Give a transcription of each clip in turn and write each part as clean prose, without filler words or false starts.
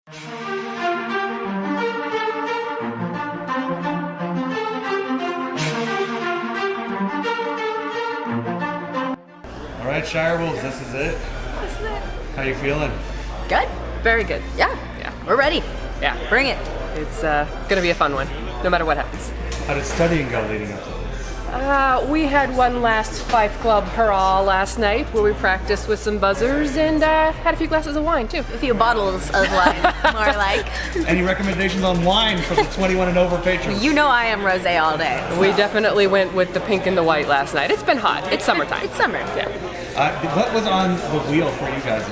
All right, Shire Wolves, this is it. This is it. How you feeling? Good. Very good. Yeah. We're ready. Yeah. Bring it. It's gonna be a fun one, no matter what happens. How did studying go leading up to this? We had one last Fife Club hurrah last night where we practiced with some buzzers and had a few glasses of wine too. A few bottles of wine, more like. Any recommendations on wine for the 21 and over patrons? You know I am rosé all day. So. We definitely went with the pink and the white last night. It's been hot. It's summertime. It's summer. Yeah. What was on the wheel for you guys?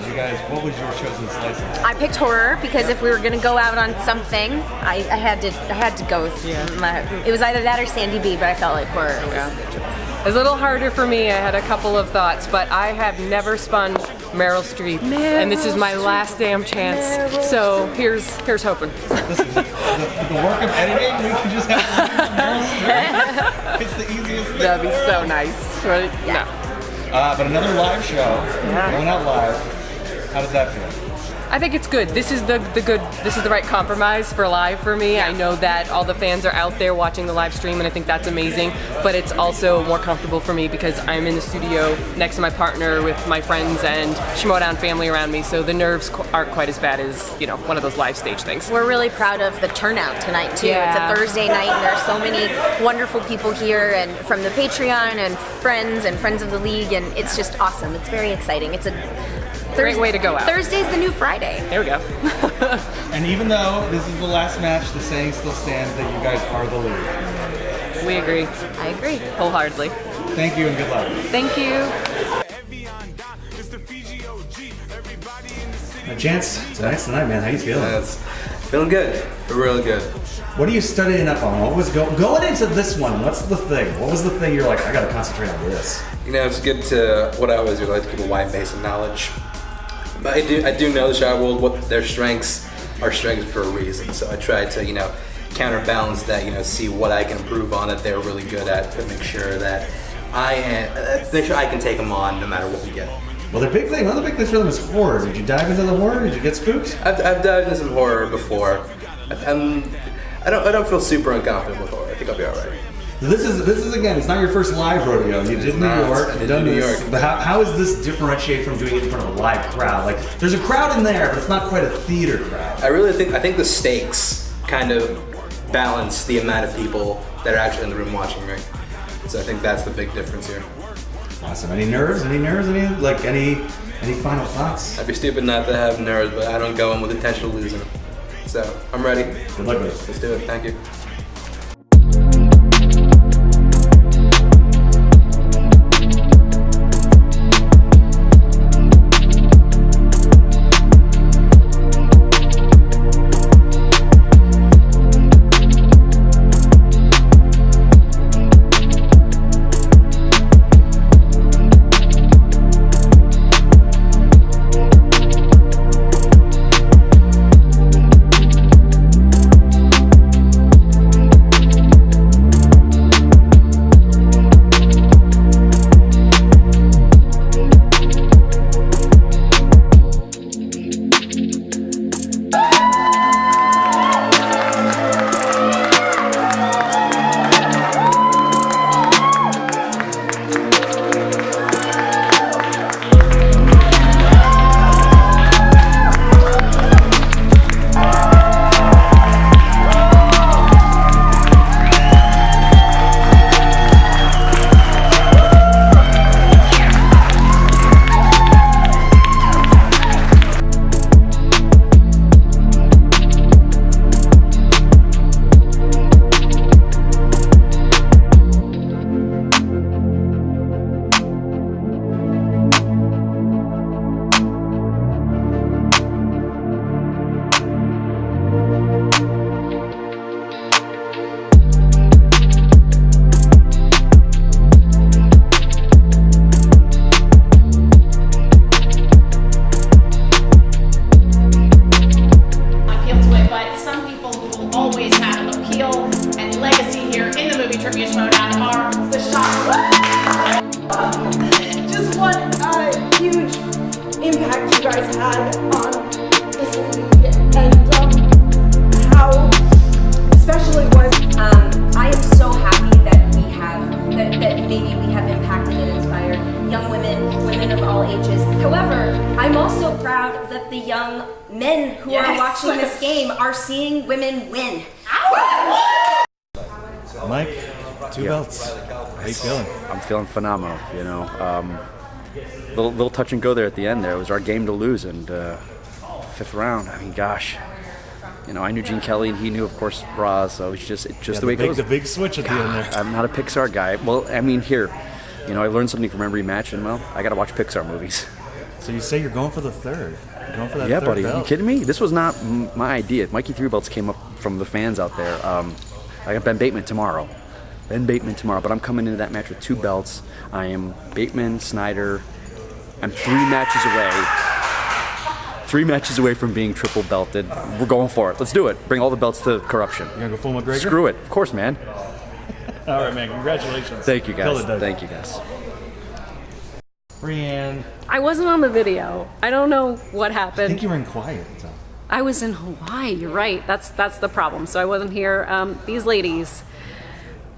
What was your chosen slices? I picked horror because if we were gonna go out on something, I had to go with it was either that or Sandy B, but I felt like horror was a good choice. It was a little harder for me. I had a couple of thoughts, but I have never spun Meryl Streep, and this is my last damn chance. So here's hoping. Listen, the work of editing, we can just have Meryl Streep. It's the easiest thing. That'd be so nice, right? Yeah. No. But another live show, going out live. How does that feel? I think it's good. This is the right compromise for live for me. I know that all the fans are out there watching the live stream, and I think that's amazing. But it's also more comfortable for me because I'm in the studio next to my partner with my friends and Schmoedown family around me, so the nerves aren't quite as bad as one of those live stage things. We're really proud of the turnout tonight too. Yeah. It's a Thursday night, and there are so many wonderful people here, and from the Patreon and friends of the league, and it's just awesome. It's very exciting. It's a Great way to go out. Thursday's the new Friday. There we go. And even though this is the last match, the saying still stands that you guys are the league. We agree. I agree. Wholeheartedly. Thank you and good luck. Thank you. Gents, tonight's the night, man. How you feeling? Feeling good. Really good. What are you studying up on? What was going into this one? What's the thing? What was the thing you're like, I gotta concentrate on this? It's good to, what I always do, I like to keep a wide base of knowledge. But I do know the Shire World, what their strengths are strengths for a reason. So I try to, counterbalance that, see what I can improve on that they're really good at, to make sure that I can take them on no matter what we get. Well, the big thing, one of the big things for them is horror. Did you dive into the horror? Did you get spooked? I've dived into some horror before. I don't feel super unconfident with horror. I think I'll be all right. This is again, it's not your first live rodeo. You did New York. I did New York. But how is this differentiate from doing it in front of a live crowd? Like, there's a crowd in there, but it's not quite a theater crowd. I think the stakes kind of balance the amount of people that are actually in the room watching me. So I think that's the big difference here. Awesome. Any nerves? Any final thoughts? I'd be stupid not to have nerves, but I don't go in with the intention of losing. So I'm ready. Good luck with it. Let's do it. Thank you. Just what a huge impact you guys had on this league, and ages. However, I'm also proud that the young men who are watching this game are seeing women win. Mike, 2 belts. How you feeling? I'm feeling phenomenal, you know. Little touch and go there at the end there. It was our game to lose, and 5th round, I mean, gosh. You know, I knew Gene Kelly, and he knew, of course, Braz, so it's just the way it goes. The big switch at the end there. I'm not a Pixar guy. Well, I mean, here, you know, I learned something from every match, and, well, I got to watch Pixar movies. So you say you're going for the 3rd. You're going for that 3rd buddy. belt. Are you kidding me? This was not my idea. Mikey 3 belts came up from the fans out there. I got Ben Bateman tomorrow. But I'm coming into that match with 2 belts. I am Bateman, Snyder. I'm 3 matches away. 3 matches away from being triple belted. We're going for it. Let's do it. Bring all the belts to Corruption. You gonna go full McGregor? Screw it. Of course, man. All right, man. Congratulations. Thank you, guys. Thank you, guys. Brianne. I wasn't on the video. I don't know what I happened. think you were in quiet. So. I was in Hawaii. You're right. That's the problem. So I wasn't here. These ladies,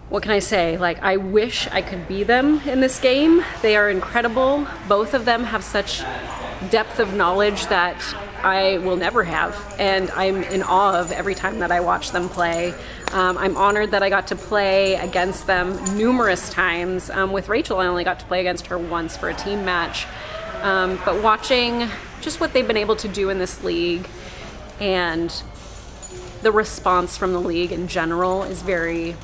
what can I say? Like, I wish I could be them in this game. They are incredible. Both of them have such depth of knowledge that I will never have, and I'm in awe of every time that I watch them play. I'm honored that I got to play against them numerous times. With Rachel, I only got to play against her once for a team match. But watching just what they've been able to do in this league and the response from the league in general is very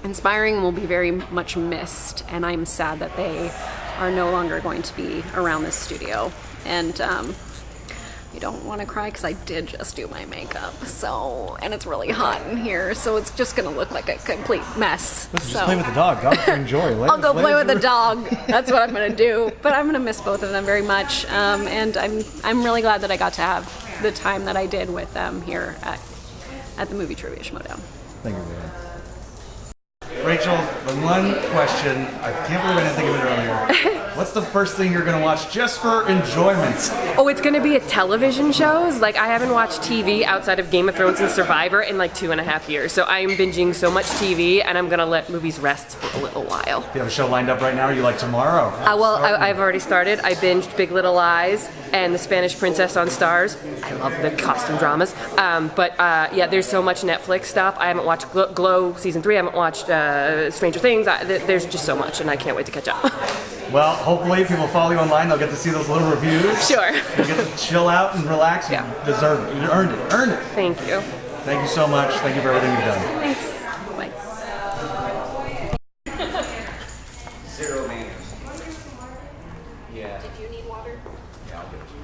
inspiring and will be very much missed. And I'm sad that they are no longer going to be around this studio. And you don't want to cry because I did just do my makeup, and it's really hot in here, so it's just gonna look like a complete mess. Just play with the dog. Dogs can enjoy. I'll go play with the dog. That's what I'm gonna do. But I'm gonna miss both of them very much, and I'm really glad that I got to have the time that I did with them here at the movie trivia Schmoedown. Thank you, man. Rachel, the one question, I can't believe I didn't think of it earlier. What's the first thing you're going to watch just for enjoyment? Oh, it's going to be a television shows. Like, I haven't watched TV outside of Game of Thrones and Survivor in like 2.5 years. So I'm binging so much TV, and I'm going to let movies rest for a little while. Do you have a show lined up right now, or you like tomorrow? I've already started. I binged Big Little Lies and The Spanish Princess on Stars. I love the costume dramas. Yeah, there's so much Netflix stuff. I haven't watched Glow Season 3. I haven't watched Stranger Things. There's just so much, and I can't wait to catch up. Well, hopefully people follow you online. They'll get to see those little reviews. Sure. You get to chill out and relax. You deserve it. You earned it. Earned it. Thank you. Thank you so much. Thank you for everything you've done. Thanks. Bye. Zero manners. Yeah. Did you need water? Yeah, I'll give it to you.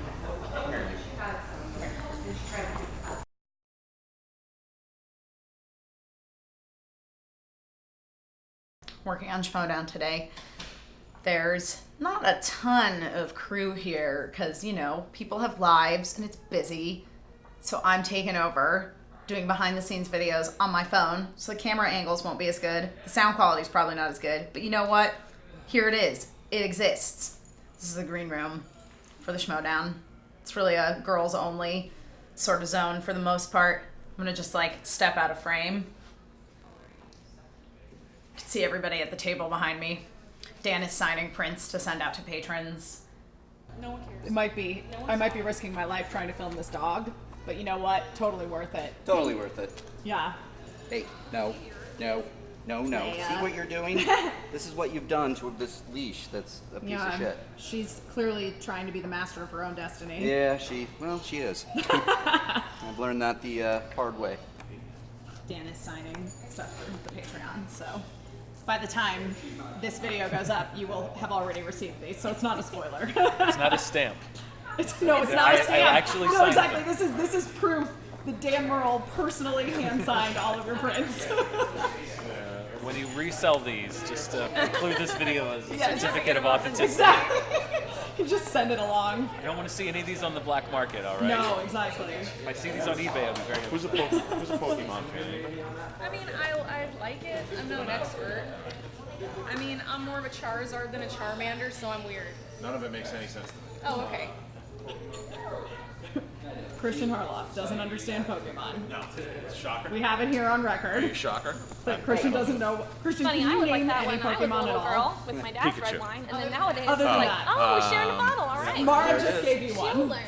Working on Schmoedown today. There's not a ton of crew here because, you know, people have lives and it's busy. So I'm taking over doing behind the scenes videos on my phone. So the camera angles won't be as good. The sound quality is probably not as good. But you know what? Here it is. It exists. This is the green room for the Schmoedown. It's really a girls only sort of zone for the most part. I'm going to just like step out of frame. You can see everybody at the table behind me. Dan is signing prints to send out to patrons. No one cares. It might be. I might be risking my life trying to film this dog, but you know what? Totally worth it. Totally worth it. Yeah. Hey, no. See what you're doing? This is what you've done to this leash that's a piece of shit. She's clearly trying to be the master of her own destiny. Yeah, she is. I've learned that the hard way. Dan is signing stuff for the Patreon, so by the time this video goes up, you will have already received these, so it's not a spoiler. It's not a stamp. It's not a stamp. I actually no, signed exactly. them. This is proof that Dan Merle personally hand signed all of your prints. When you resell these, just include this video as a certificate of authenticity. Exactly. You just send it along. I don't want to see any of these on the black market, all right? No, exactly. If I see these on eBay, I'll be very Who's a Pokemon fan? I mean, I like it. I'm no expert. I mean, I'm more of a Charizard than a Charmander, so I'm weird. None of it makes any sense to me. Oh, okay. Christian Harloff doesn't understand Pokemon. No. Shocker. We have it here on record. Shocker. But Christian doesn't know. Christian, Funny, can I you was like name that any when I was a Pokemon at little all? girl with my dad's Pikachu. red wine, and then nowadays Other it's than like, that. oh, we're sharing a bottle, all right. Mara just gave you She'll one. learn.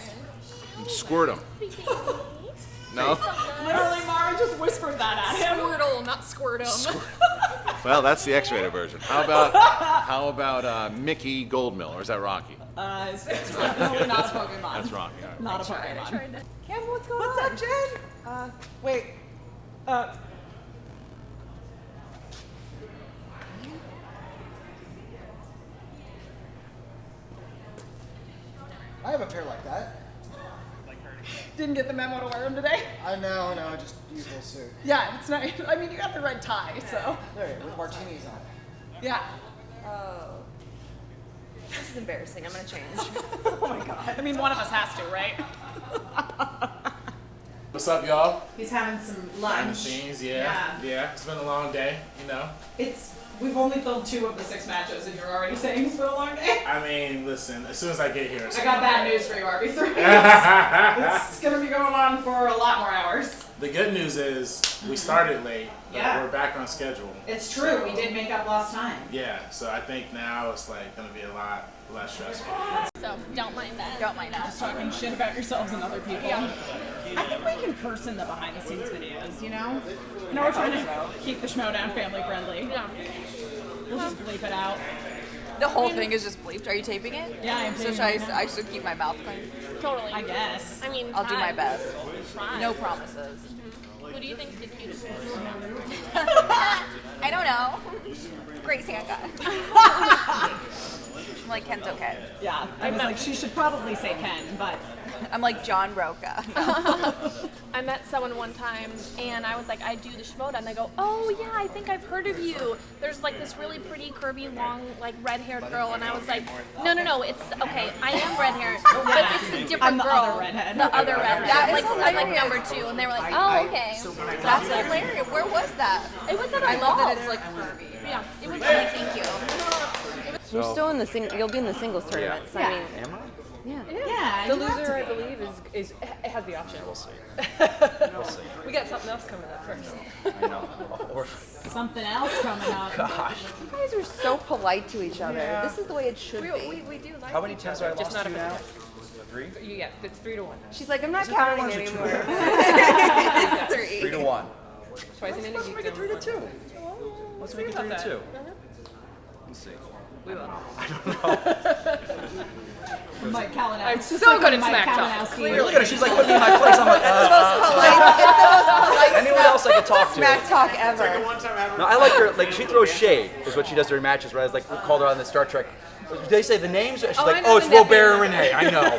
Squirtle. No? Literally, Mara just whispered that at him. Squirtle, not Squirtum. Well, that's the X-rated version. How about Mickey Goldmill, or is that Rocky? It's definitely not a Pokemon. That's Rocky. All right. Not a Pokemon. Kev, what's going on? What's up, Jen? Wait. I have a pair like that. Didn't get the memo to wear them today. I know, just usual suit. Yeah, it's not. I mean, you got the red tie, so There, with martinis on. yeah. Oh. This is embarrassing. I'm gonna change. Oh my god. I mean, one of us has to, right? What's up, y'all? He's having some Behind the lunch. scenes, yeah. It's been a long day, you know. We've only filled 2 of the 6 matches, and you're already saying it's been a long day. I mean, listen, as soon as I get here, it's I got bad news for you, RB3. It's gonna be going on for a lot more hours. The good news is we started late, but Yeah. we're back on schedule. It's true. We did make up lost time. Yeah, so I think now it's like gonna be a lot less stressful. So don't mind that. Don't mind us. Just talking shit about yourselves and other people. Yeah. I think we can curse in the behind the scenes videos, you know? You know, we're trying to keep the Schmoedown family friendly. Yeah. We'll just bleep it out. The whole thing is just bleeped. Are you taping it? Yeah, I'm So taping should it now. I should keep my mouth clean? Totally. I guess. I mean, I'll do my best. Try. No promises. Who do you think's the cutest? I don't know. Grace Hanka. I'm like, Ken's okay. Yeah, I was like, she should probably say Ken, but I'm like John Roca. I met someone one time, and I was like, I do the Schmoedown. And they go, oh yeah, I think I've heard of you. There's like this really pretty, curvy, long, like red-haired girl, and I was like, no, it's okay. I am red-haired, but it's a different I'm the girl. other redhead. The other redhead. That is I'm like hilarious. number 2, and they were like, oh okay. That's hilarious. Where was that? It was at a I love mall. that it's like curvy. Yeah, it was really thank you. You're still in the you'll be in the singles tournament. So I mean, Am I? yeah, the you have loser, to I be. believe, is it has the option. We'll see. We got something else coming up first. I know. Or, Something else coming up. gosh. You guys are so polite to each other. Yeah. This is the way it should be. We do like How many each times other, have I just lost not you if now? it's 3? Yeah, it's 3-1. She's like, I'm not Is it 3 to 1 counting or is it 2 anymore. to 1? It's 3. 3 to 1. Twice in Let's make it 3 to 2. Let's make it 3 to 2. Let's see. We will. Mike Kalinowski. I'm so good at Mike smack talk. Kalinowski. Look at her. She's like putting me in my place. I'm like, It's the most polite anyone else I could talk to? smack talk ever. No, I like her. Like she throws shade, is what she does during matches. Where I was like, we called her on the Star Trek. Did they say the names? She's I like, know oh, it's the Robert nephew. and Renee. I know.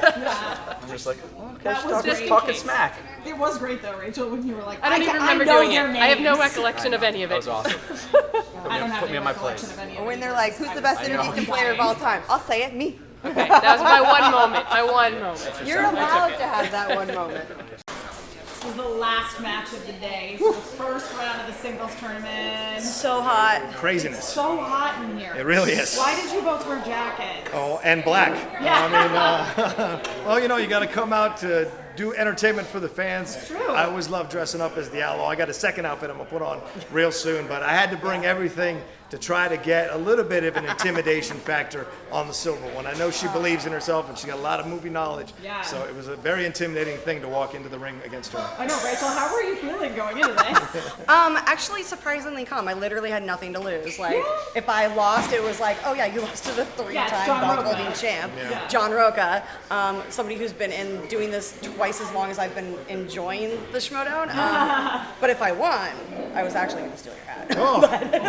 I'm just like, oh, okay, That she's was just talking, in talking case. smack. It was great though, Rachel, when you were like, I don't even remember know doing it. their I have no names. recollection of any of That it. was awesome. I don't have Put any me in my recollection place. of any of When it. they're like, who's the best I know. Indonesian player of all time? I'll say it, me. Okay, that was my one moment. My one moment. You're allowed to have that one moment. This was the last match of the day for the first round of the singles tournament. So hot. Craziness. So hot in here. It really is. Why did you both wear jackets? Oh, and black. Yeah. I mean, well, you know, you got to come out to do entertainment for the fans. It's true. I always love dressing up as the Outlaw. I got a second outfit I'm going to put on real soon, but I had to bring everything to try to get a little bit of an intimidation factor on the silver one. I know she believes in herself and she got a lot of movie knowledge. Yeah. So it was a very intimidating thing to walk into the ring against her. I know, Rachel, how were you feeling going into this? Actually surprisingly calm. I literally had nothing to lose. Like, if I lost, it was like, oh yeah, you lost to the three-time John belt Roca. holding champ, Yeah. John Roca, somebody who's been in doing this twice as long as I've been enjoying the Schmoedown. But if I won, I was actually going to steal your hat. Oh,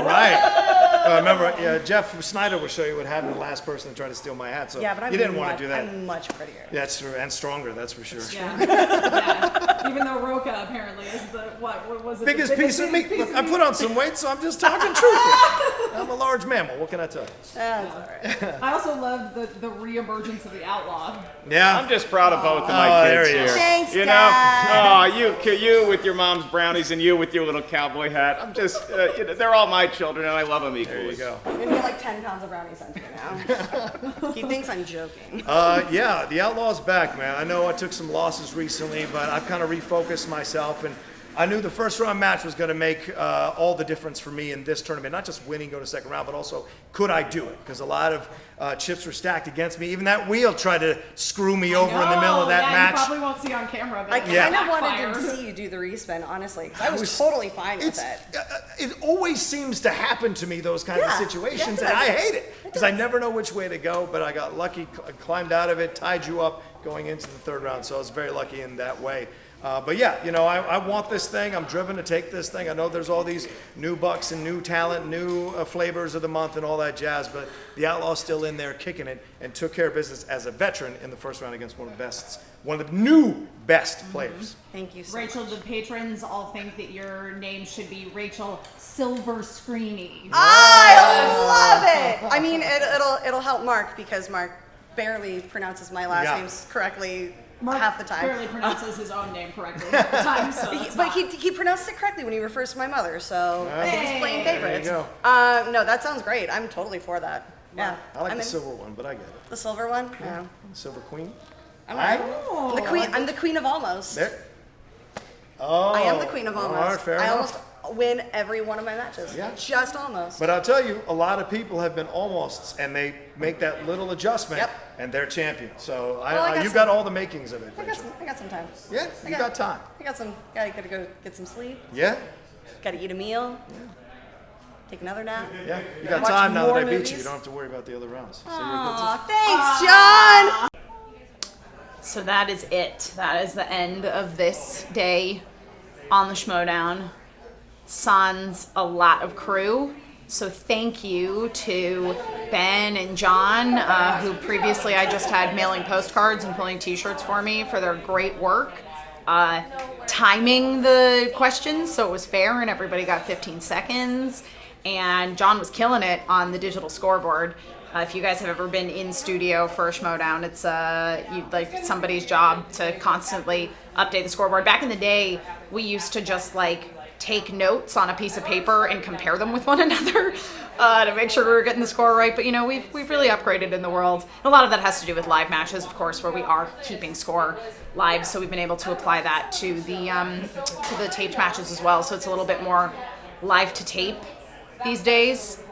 right. Remember, Jeff Snyder will show you what happened to the last person to try to steal my hat. So Yeah, but you didn't want to do that. I'm much prettier. That's true, and stronger, that's for sure. Yeah. Even though Roka apparently is the what was it? Biggest piece of meat. Look, I put on some weight, so I'm just talking truth here. I'm a large mammal. What can I tell you? That's all right. I also loved the re-emergence of the outlaw. Yeah. I'm just proud of both of my kids there he here. is. Thanks, You know, Dad. you with your mom's brownies and you with your little cowboy hat. I'm just, they're all my children and I love them equally. There you go. I'm gonna get like 10 pounds of brownies sent to me now. He thinks I'm joking. Yeah, the Outlaw's back, man. I know I took some losses recently, but I've kind of refocused myself, and I knew the first round match was going to make all the difference for me in this tournament. Not just winning, go to second round, but also could I do it? Because a lot of chips were stacked against me. Even that wheel tried to screw me over in the middle of that match. You probably won't see on camera, but I kind of wanted to see you do the respin, honestly, because I was totally fine with it. It always seems to happen to me, those kinds of situations, and I hate it because I never know which way to go, but I got lucky, climbed out of it, tied you up going into the third round, so I was very lucky in that way. But yeah, you know, I want this thing. I'm driven to take this thing. I know there's all these new bucks and new talent, new flavors of the month and all that jazz, but the Outlaw's still in there kicking it and took care of business as a veteran in the first round against one of the new best players. Thank you so Rachel, the patrons all think that your name should be Rachel Silver Screeny. I love it. I mean, it'll help Mark because Mark barely pronounces my last names correctly. Mark half the time. barely pronounces his own name correctly half the time, so but he pronounced it correctly when he refers to my mother, so I think he's playing favorites. There you go. No, that sounds great. I'm totally for that. Yeah, I like the silver one, but I get it. The silver one? Yeah. Silver queen. I'm the queen. I'm the queen of almost. There. Oh. I am the queen of almost. All right, fair I enough. almost win every one of my matches. Yeah. Just almost. But I'll tell you, a lot of people have been almosts, and they make that little adjustment, and they're champions. So you've got all the makings of it. I got some time. Yeah, you got time. I got some. Gotta go get some sleep. Yeah. Gotta eat a meal. Take another nap. Yeah, you got watch time now that I more beat movies. you. You don't have to worry about the other rounds. Aw, thanks, John. So that is it. That is the end of this day on the Schmoedown. Sans a lot of crew. So thank you to Ben and John, who previously I just had mailing postcards and pulling t-shirts for me for their great work. Timing the questions so it was fair and everybody got 15 seconds. And John was killing it on the digital scoreboard. If you guys have ever been in studio for a Schmoedown, it's like somebody's job to constantly update the scoreboard. Back in the day, we used to just like take notes on a piece of paper and compare them with one another to make sure we were getting the score right. But you know, we've really upgraded in the world. A lot of that has to do with live matches, of course, where we are keeping score live. So we've been able to apply that to the taped matches as well. So it's a little bit more live to tape these days.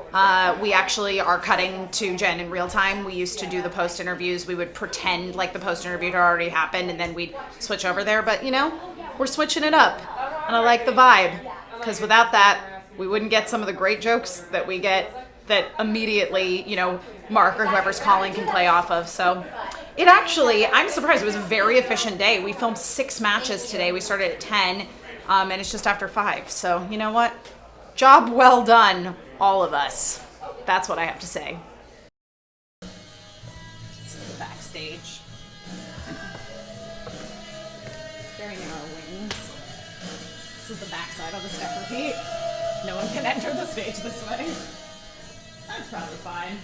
We actually are cutting to Jen in real time. We used to do the post interviews. We would pretend like the post interview had already happened and then we'd switch over there. But you know, we're switching it up and I like the vibe because without that, we wouldn't get some of the great jokes that we get that immediately, you know, Mark or whoever's calling can play off of. So it actually, I'm surprised. It was a very efficient day. We filmed 6 matches today. We started at 10 and it's just after 5. So you know what? Job well done, all of us. That's what I have to say. This is the backstage. Very narrow wings. This is the backside of the step repeat. No one can enter the stage this way. That's probably fine.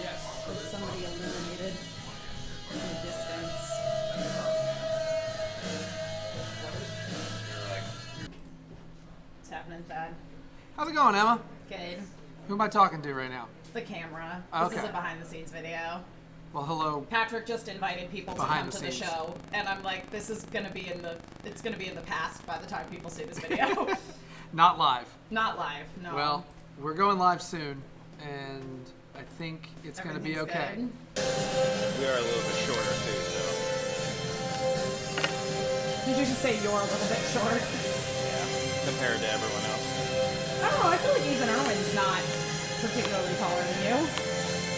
Yes. There's somebody illuminated in the distance. What's happening, Thad? How's it going, Emma? Good. Who am I talking to right now? The camera. Okay. This is a behind the scenes video. Well, hello. Patrick just invited people to Behind come the to the scenes. show, and I'm like, this is gonna be it's gonna be in the past by the time people see this video. Not live. Not live, no. Well, we're going live soon, and I think it's going to be okay. We are a little bit shorter too, so. Did you just say you're a little bit short? Yeah, compared to everyone else. I don't know, I feel like even Erwin's not particularly taller than you.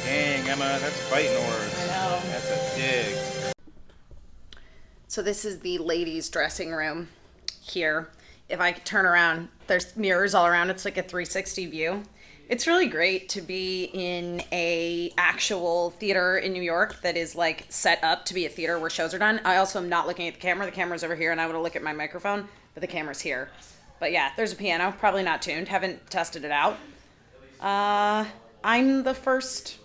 Dang, Emma, that's fighting words. I know. That's a dig. So this is the ladies' dressing room here. If I turn around, there's mirrors all around. It's like a 360 view. It's really great to be in a actual theater in New York that is like set up to be a theater where shows are done. I also am not looking at the camera. The camera's over here and I want to look at my microphone, but the camera's here. But yeah, there's a piano, probably not tuned. Haven't tested it out. I'm the first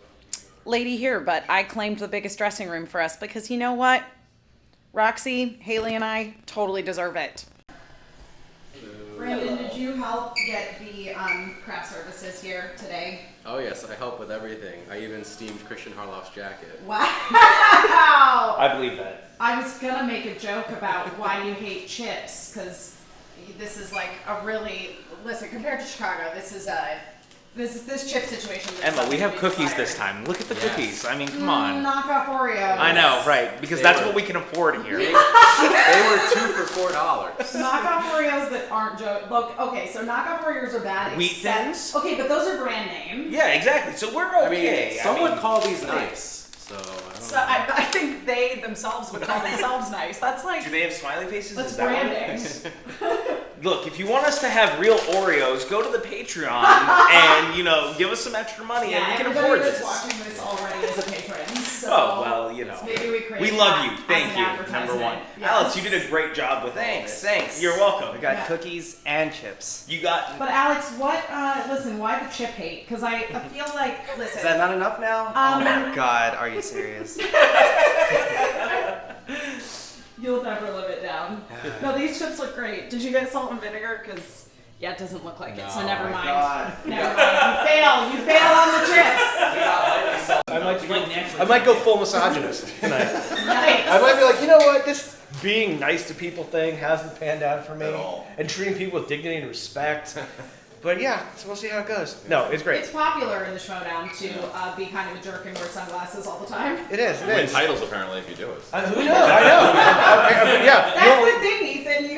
lady here, but I claimed the biggest dressing room for us because you know what? Roxy, Haley, and I totally deserve it. Brandon, did you help get the craft services here today? Oh yes, I help with everything. I even steamed Christian Harloff's jacket. Wow! I believe that. I was gonna make a joke about why you hate chips, because this is like a really, listen, compared to Chicago, this is a, this chip situation. Emma, we have cookies this time. Look at the cookies. I mean, come on. Knockoff Oreos. I know, right? Because that's what we can afford here. They were 2 for $4. Knockoff Oreos that aren't Look, okay, so knockoff Oreos are bad. Wheat Thins? Okay, but those are brand name. Yeah, exactly. So we're okay. Some would call these nice. So I don't So I think they themselves would call themselves nice. That's like. Do they have smiley faces? That's Is that branding. Look, if you want us to have real Oreos, go to the Patreon and, you know, give us some extra money and we can afford this. Watching this already is a patron. So Oh, well, you know. maybe We love you. Thank you. Number one. Yes. Alex, you did a great job with all this. Thanks. You're welcome. We got cookies and chips. You got. But Alex, what? Listen, why the chip hate? Because I feel like, listen. Is that not enough now? Oh my God, are you serious? You'll never live it down. No, these chips look great. Did you get salt and vinegar? Because yeah, it doesn't look like it. So never mind. Never mind. You fail on the chips. I might go full misogynist tonight. Nice. I might be like, you know what, this being nice to people thing hasn't panned out for me, and treating people with dignity and respect. But yeah, so we'll see how it goes. No, it's great. It's popular in the Schmoedown to be kind of a jerk and wear sunglasses all the time. It is. It You win is. titles apparently if you do it. Who knows? I know. Yeah. That's the thing, Ethan. You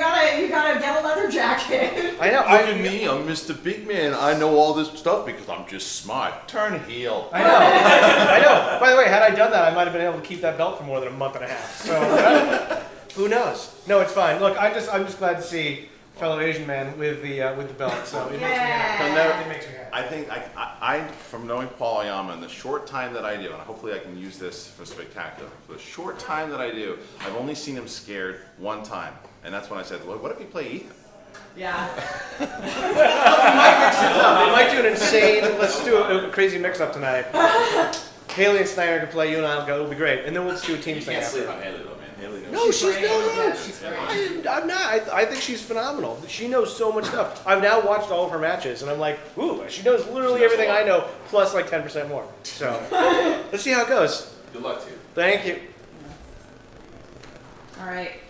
gotta get a leather jacket. I know. Look at me, I'm Mr. Big Man. I know all this stuff because I'm just smart. Turn heel. I know. I know. By the way, had I done that, I might have been able to keep that belt for more than a month and a half. So who knows? No, it's fine. Look, I'm just glad to see fellow Asian man with the belt. So it makes me happy. It makes me happy. I think I from knowing Paul Ayama in the short time that I do, and hopefully I can use this for spectacular. For the short time that I do, I've only seen him scared one time, and that's when I said, "Well, what if you play Ethan?" Yeah. We might mix it up. We might do an insane. Let's do a crazy mix-up tonight. Haley and Snyder can play. You and I'll go. It'll be great. And then we'll just do a team thing. Can't sleep on Haley though, man. Haley knows. No, she's great. I'm not. I think she's phenomenal. She knows so much stuff. I've now watched all of her matches, and I'm like, ooh, she knows literally everything I know, plus like 10% more. So let's see how it goes. Good luck to you. Thank you. All right.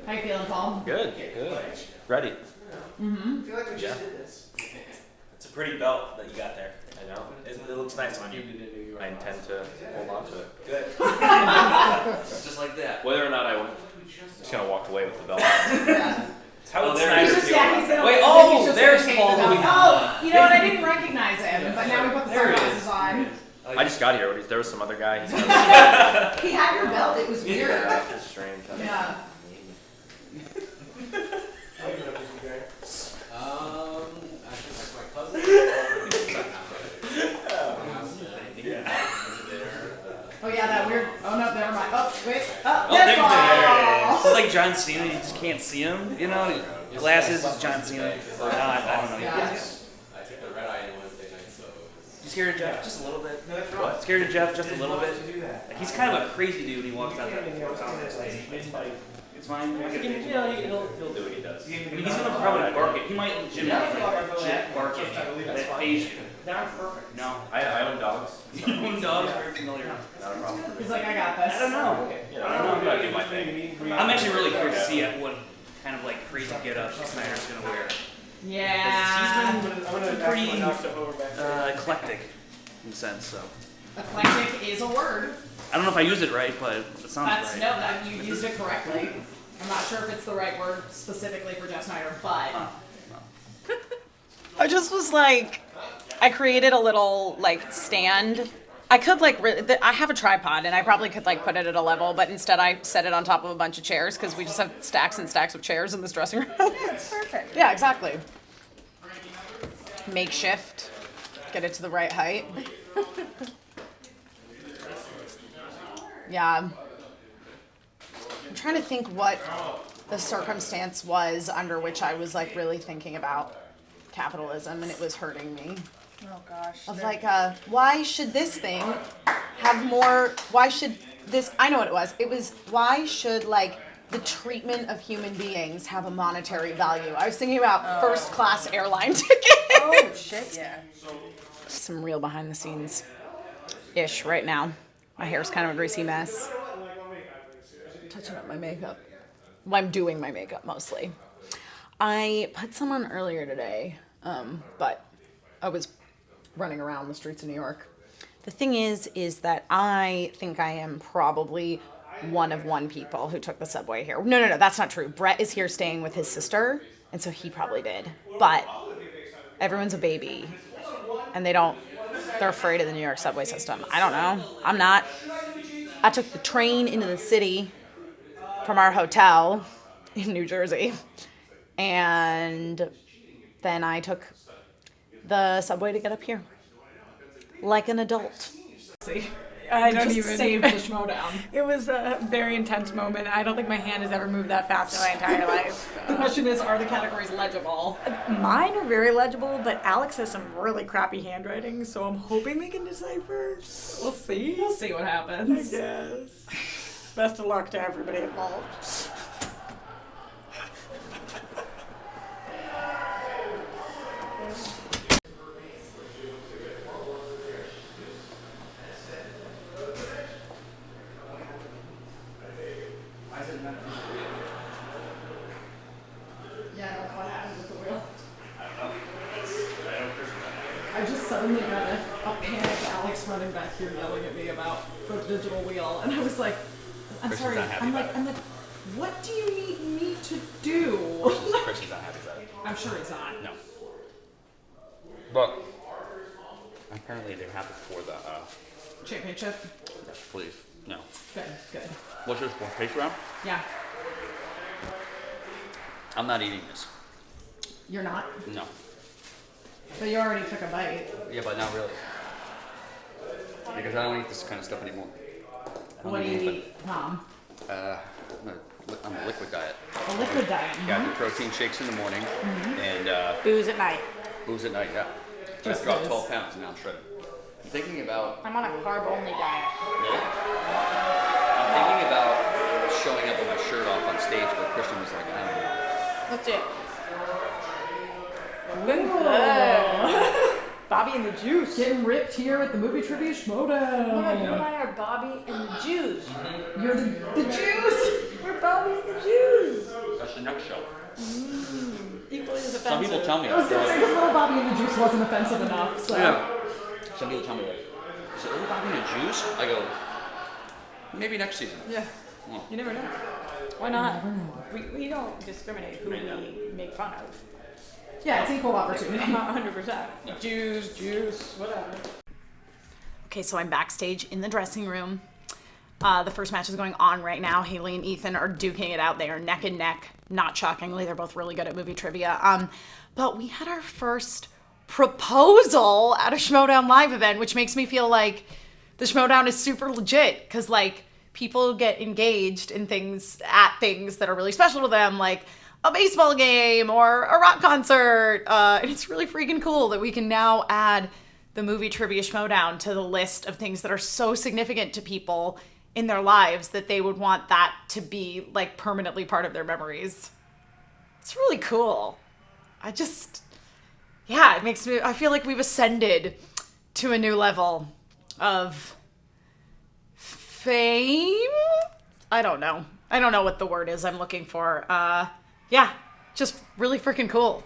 How you feeling, Paul? Good. Ready. Mm-hmm. I feel like we just did this. It's a pretty belt that you got there. I know. It looks nice on you. I intend to hold on to it. Good. Just like that. Whether or not I just kind of walked away with the belt. How would Snyder feel about that? Wait, there's Paul. Oh, you know what? I didn't recognize him, but now we put the sunglasses on. I just got here. There was some other guy. He had your belt. It was weird. Yeah, it's strange. Yeah. I think that's my cousin. Oh yeah, that weird. Oh no, never mind. Oh wait. Oh, Oh, there's there Paul. It's like John Cena, you just can't see him. You know, glasses is John Cena. No, I don't know. I took the red eye on Wednesday night, so. You scared of Jeff just a little bit? What? Scared of Jeff just a little bit? Like, he's kind of a crazy dude. He walks out there. It's fine. Yeah, he'll do what he does. I mean, he's gonna probably bark it. He might legitimately bark it. That phase you. Not perfect. No. I own dogs. You own dogs? Very familiar. Not a problem. He's like, I got this. I don't know. Yeah, I don't know. I'm gonna do my thing. I'm actually really curious to see what kind of like crazy get-up Snyder's gonna wear. Yeah. He's been pretty eclectic in a sense, so. Eclectic is a word. I don't know if I used it right, but it sounds That's right. no, that you used it correctly. I'm not sure if it's the right word specifically for Jeff Snyder, but I just was like, I created a little like stand. I could like, I have a tripod and I probably could like put it at a level, but instead I set it on top of a bunch of chairs because we just have stacks and stacks of chairs in this dressing room. That's perfect. Yeah, exactly. makeshift. Get it to the right height. Yeah. I'm trying to think what the circumstance was under which I was like really thinking about capitalism and it was hurting me. Oh gosh. Of like, why should this thing have more, why should this, I know what it was. It was, why should like the treatment of human beings have a monetary value? I was thinking about first class airline tickets. Oh shit, yeah. Some real behind the scenes ish right now. My hair's kind of a greasy mess. Touching up my makeup. Well, I'm doing my makeup mostly. I put some on earlier today, but I was running around the streets of New York. The thing is that I think I am probably one of one people who took the subway here. No, that's not true. Brett is here staying with his sister, and so he probably did. But everyone's a baby, and they're afraid of the New York subway system. I don't know. I'm not. I took the train into the city from our hotel in New Jersey, and then I took the subway to get up here, like an adult. I don't Just even saved the Schmoedown. It was a very intense moment. I don't think my hand has ever moved that fast in my entire life. The question is, are the categories legible? Mine are very legible, but Alex has some really crappy handwriting, so I'm hoping they can decipher. We'll see. We'll see what happens. I guess. Best of luck to everybody involved. I just suddenly got a panic Alex running back here yelling at me about the digital wheel, and I was like, I'm sorry. I'm like, what do you need me to do? Christian's not happy about it. I'm sure he's not. No. But apparently they're happy for the Championship? please. No. Good, good. What's your pace round? Yeah. I'm not eating this. You're not? No. But you already took a bite. Yeah, but not really. Because I don't eat this kind of stuff anymore. What do you eat, Tom? I'm a liquid diet. A liquid diet. Yeah, I do protein shakes in the morning and Booze at night. booze at night, yeah. I Just dropped booze. 12 pounds and now I'm shredded. I'm thinking about I'm on a carb-only diet. I'm thinking about showing up with my shirt off on stage, but Christian was like, I don't know. That's it. Good. Bobby and the Juice. Getting ripped here at the movie trivia Schmoedown. Oh my God, you and I are Bobby and the Jews. You're the Jews. We're Bobby and the Jews. That's the next show. Equally as offensive. Some people tell me I was gonna say because little Bobby and the Juice wasn't offensive enough. So. Yeah. Some people tell me that. Is it Little Bobby and the Juice? I go, maybe next season. Yeah. Yeah. You never know. Why not? We don't discriminate who we make fun of. Yeah, it's equal opportunity. 100%. Jews, whatever. Okay, so I'm backstage in the dressing room. The first match is going on right now. Haley and Ethan are duking it out. They are neck and neck. Not shockingly, they're both really good at movie trivia. But we had our first proposal at a Schmoedown live event, which makes me feel like the Schmoedown is super legit because like people get engaged in things that are really special to them, like a baseball game or a rock concert. And it's really freaking cool that we can now add the movie trivia Schmoedown to the list of things that are so significant to people in their lives that they would want that to be like permanently part of their memories. It's really cool. It makes me, I feel like we've ascended to a new level of fame. I don't know what the word is I'm looking for. Just really freaking cool.